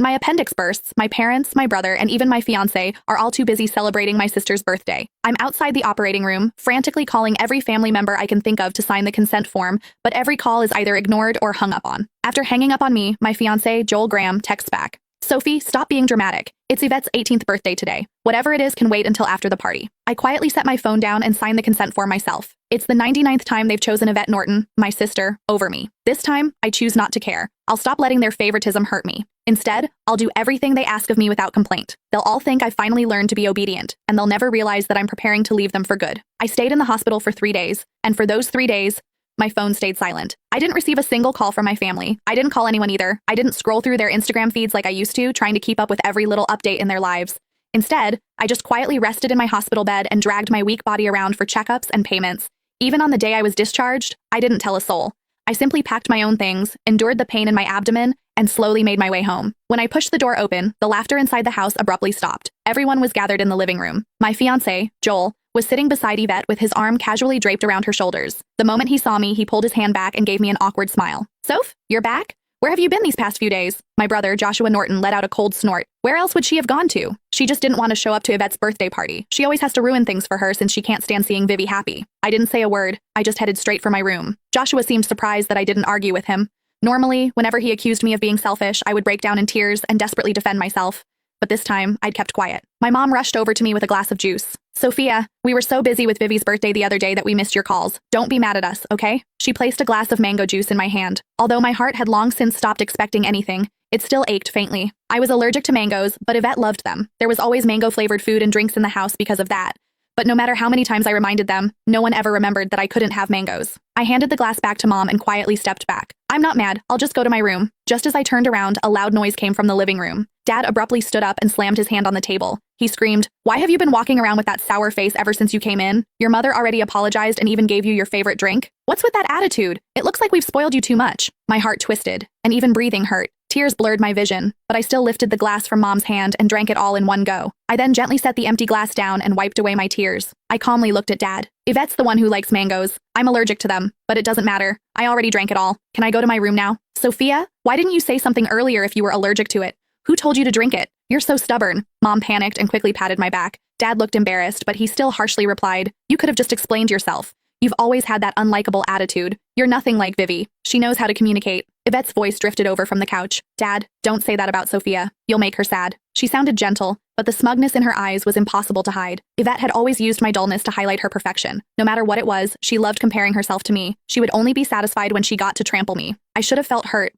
My appendix bursts, my parents, my brother, and even my fiancé are all too busy celebrating my sister's birthday. I'm outside the operating room, frantically calling every family member I can think of to sign the consent form, but every call is either ignored or hung up on. After hanging up on me, my fiancé, Joel Graham, texts back. Sophie, stop being dramatic. It's Yvette's 18th birthday today. Whatever it is can wait until after the party. I quietly set my phone down and sign the consent form myself. It's the 99th time they've chosen Yvette Norton, my sister, over me. This time, I choose not to care. I'll stop letting their favoritism hurt me. Instead, I'll do everything they ask of me without complaint. They'll all think I finally learned to be obedient, and they'll never realize that I'm preparing to leave them for good. I stayed in the hospital for 3 days, and for those 3 days, my phone stayed silent. I didn't receive a single call from my family. I didn't call anyone either. I didn't scroll through their Instagram feeds like I used to, trying to keep up with every little update in their lives. Instead, I just quietly rested in my hospital bed and dragged my weak body around for checkups and payments. Even on the day I was discharged, I didn't tell a soul. I simply packed my own things, endured the pain in my abdomen, and slowly made my way home. When I pushed the door open, the laughter inside the house abruptly stopped. Everyone was gathered in the living room. My fiancé, Joel, was sitting beside Yvette with his arm casually draped around her shoulders. The moment he saw me, he pulled his hand back and gave me an awkward smile. Soph, you're back? Where have you been these past few days? My brother, Joshua Norton, let out a cold snort. Where else would she have gone to? She just didn't want to show up to Yvette's birthday party. She always has to ruin things for her since she can't stand seeing Vivi happy. I didn't say a word. I just headed straight for my room. Joshua seemed surprised that I didn't argue with him. Normally, whenever he accused me of being selfish, I would break down in tears and desperately defend myself. But this time, I'd kept quiet. My mom rushed over to me with a glass of juice. Sophia, we were so busy with Vivi's birthday the other day that we missed your calls. Don't be mad at us, okay? She placed a glass of mango juice in my hand. Although my heart had long since stopped expecting anything, it still ached faintly. I was allergic to mangoes, but Yvette loved them. There was always mango-flavored food and drinks in the house because of that. But no matter how many times I reminded them, no one ever remembered that I couldn't have mangoes. I handed the glass back to Mom and quietly stepped back. I'm not mad, I'll just go to my room. Just as I turned around, a loud noise came from the living room. Dad abruptly stood up and slammed his hand on the table. He screamed, "Why have you been walking around with that sour face ever since you came in? Your mother already apologized and even gave you your favorite drink? What's with that attitude? It looks like we've spoiled you too much." My heart twisted, and even breathing hurt. Tears blurred my vision, but I still lifted the glass from Mom's hand and drank it all in one go. I then gently set the empty glass down and wiped away my tears. I calmly looked at Dad. Yvette's the one who likes mangoes. I'm allergic to them, but it doesn't matter. I already drank it all. Can I go to my room now? Sophia, why didn't you say something earlier if you were allergic to it? Who told you to drink it? You're so stubborn. Mom panicked and quickly patted my back. Dad looked embarrassed, but he still harshly replied, "You could have just explained yourself. You've always had that unlikable attitude. You're nothing like Vivi. She knows how to communicate." Yvette's voice drifted over from the couch. "Dad, don't say that about Sophia. You'll make her sad." She sounded gentle, but the smugness in her eyes was impossible to hide. Yvette had always used my dullness to highlight her perfection. No matter what it was, she loved comparing herself to me. She would only be satisfied when she got to trample me. I should have felt hurt,